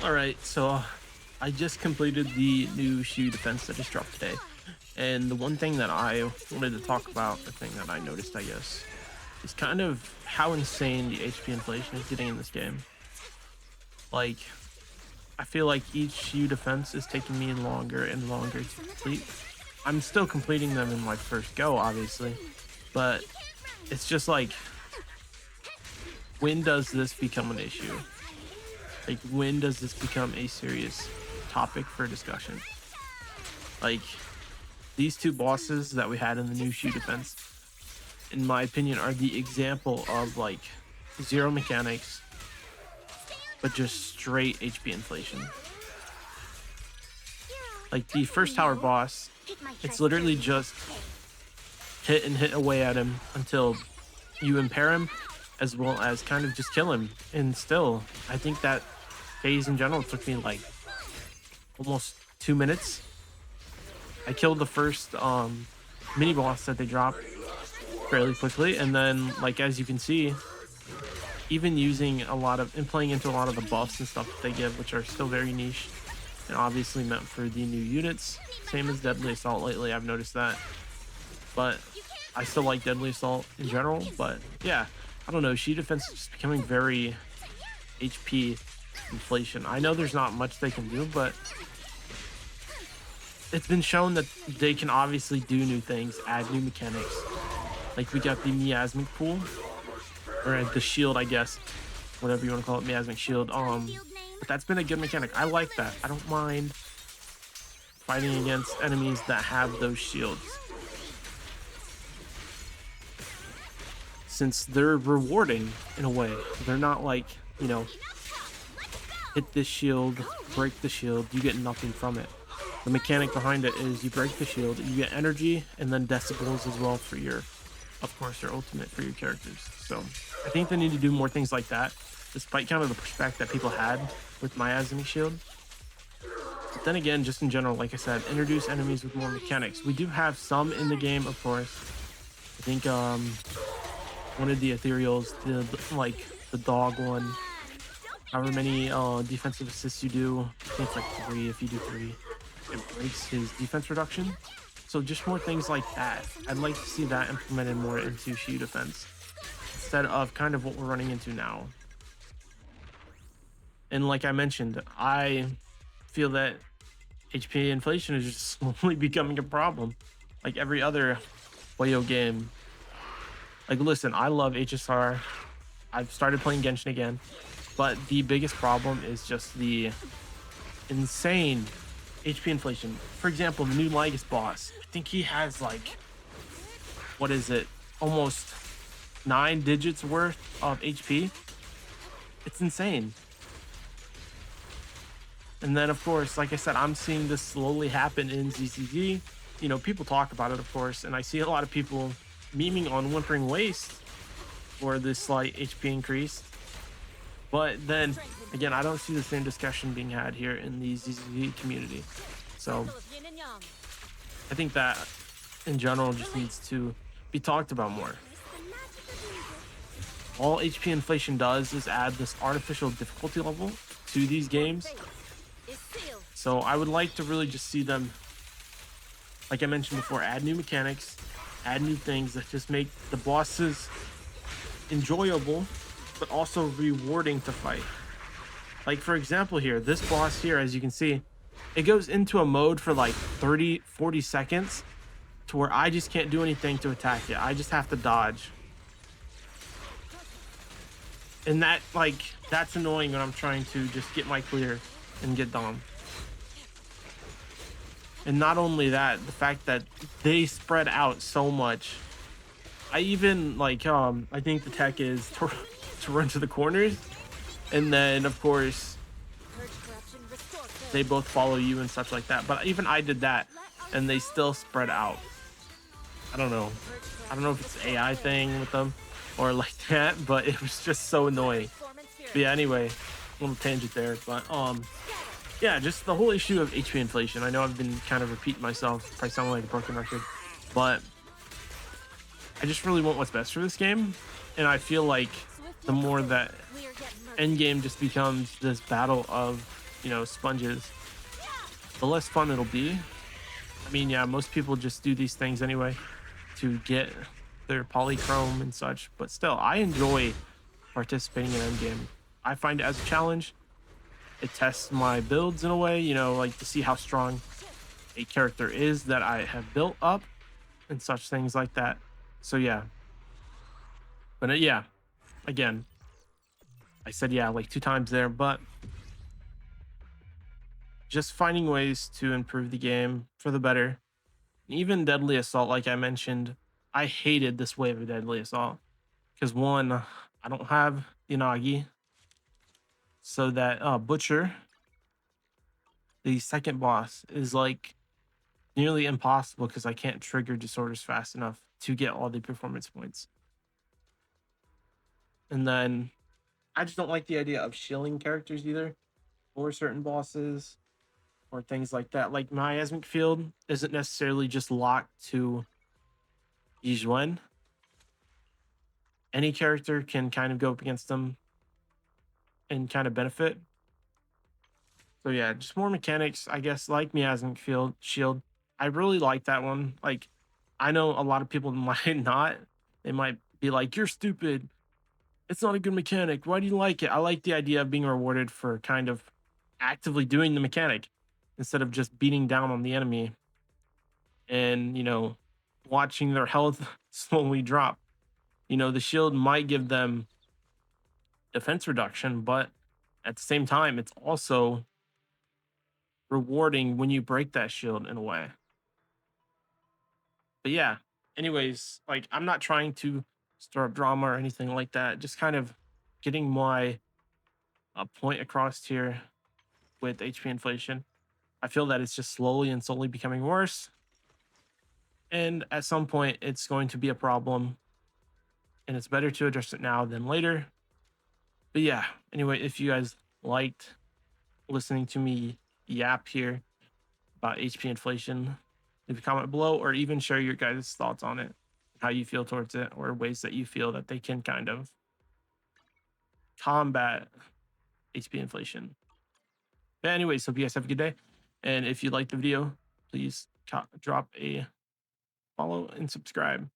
Alright, so I just completed the new shoe defense that just dropped today. And the one thing that I wanted to talk about, the thing that I noticed, I guess, is kind of how insane the HP inflation is getting in this game. Like, I feel like each shoe defense is taking me longer and longer to complete. I'm still completing them in my first go, obviously, but it's just like, when does this become an issue? Like, when does this become a serious topic for discussion? Like, these two bosses that we had in the new shoe defense, in my opinion, are the example of like zero mechanics, but just straight HP inflation. Like the first tower boss, it's literally just hit and hit away at him until you impair him, as well as kind of just kill him. And still, I think that phase in general took me like almost 2 minutes. I killed the first mini boss that they dropped fairly quickly, and then, like, as you can see, even using a lot of and playing into a lot of the buffs and stuff that they give, which are still very niche and obviously meant for the new units, same as Deadly Assault. Lately I've noticed that, but I still like Deadly Assault in general. But yeah, I don't know, She Defense is just becoming very HP inflation. I know there's not much they can do, but it's been shown that they can obviously do new things, add new mechanics. Like, we got the Miasmic pool, or the shield, I guess, whatever you want to call it, Miasmic shield. But that's been a good mechanic. I like that. I don't mind fighting against enemies that have those shields, since they're rewarding in a way. They're not like, you know, hit this shield, break the shield, you get nothing from it. The mechanic behind it is you break the shield, you get energy, and then decibels as well for your, of course, your ultimate for your characters. So I think they need to do more things like that, despite kind of the pushback that people had with Miasmic shield. But then again, just in general, like I said, introduce enemies with more mechanics. We do have some in the game, of course. I think one of the ethereals, like the dog one, however many defensive assists you do, I think it's like 3. If you do 3, it breaks his defense reduction. So just more things like that. I'd like to see that implemented more into shoe defense, instead of kind of what we're running into now. And like I mentioned, I feel that HP inflation is just slowly becoming a problem, like every other Wayo game. Like, listen, I love HSR. I've started playing Genshin again, but the biggest problem is just the insane HP inflation. For example, the new Lygus boss, I think he has like, what is it, almost 9 digits worth of HP. It's insane. And then, of course, like I said, I'm seeing this slowly happen in ZZZ. You know, people talk about it, of course, and I see a lot of people memeing on Whimpering Waste for this slight HP increase. But then again, I don't see the same discussion being had here in the ZZZ community. So I think that in general just needs to be talked about more. All HP inflation does is add this artificial difficulty level to these games. So I would like to really just see them, like I mentioned before, add new mechanics, add new things that just make the bosses enjoyable, but also rewarding to fight. Like, for example, here, this boss here, as you can see, it goes into a mode for like 30-40 seconds to where I just can't do anything to attack it. I just have to dodge. And that, like, that's annoying when I'm trying to just get my clear and get done. And not only that, the fact that they spread out so much. I even, like, I think the tech is to run to the corners, and then of course they both follow you and such like that. But even I did that and they still spread out. I don't know if it's an AI thing with them or like that, but it was just so annoying. But yeah, anyway, little tangent there. But yeah, just the whole issue of HP inflation. I know I've been kind of repeating myself, probably sounding like a broken record, but I just really want what's best for this game. And I feel like the more that endgame just becomes this battle of sponges, the less fun it'll be. I mean, yeah, most people just do these things anyway to get their polychrome and such, but still, I enjoy participating in endgame. I find it as a challenge. It tests my builds in a way, like to see how strong a character is that I have built up and such things like that. So yeah, but yeah, again, I said yeah like 2 times there, but just finding ways to improve the game for the better. Even Deadly Assault, like I mentioned, I hated this wave of Deadly Assault because one, I don't have the Nagi, so that Butcher, the second boss, is like nearly impossible because I can't trigger disorders fast enough to get all the performance points. And then I just don't like the idea of shilling characters either for certain bosses or things like that. Like Miasmic field isn't necessarily just locked to Yizhuan. Any character can kind of go up against them and kind of benefit. So yeah, just more mechanics, I guess, like Miasmic field shield. I really like that one. Like, I know a lot of people might not. They might be like, "You're stupid. It's not a good mechanic. Why do you like it?" I like the idea of being rewarded for kind of actively doing the mechanic instead of just beating down on the enemy and, watching their health slowly drop. The shield might give them defense reduction, but at the same time, it's also rewarding when you break that shield in a way. But yeah, anyways, like I'm not trying to stir up drama or anything like that. Just kind of getting my point across here with HP inflation. I feel that it's just slowly and slowly becoming worse. And at some point, it's going to be a problem. And it's better to address it now than later. But yeah, anyway, if you guys liked listening to me yap here about HP inflation, leave a comment below or even share your guys' thoughts on it, how you feel towards it, or ways that you feel that they can kind of combat HP inflation. But anyways, hope you guys have a good day. And if you liked the video, please drop a follow and subscribe.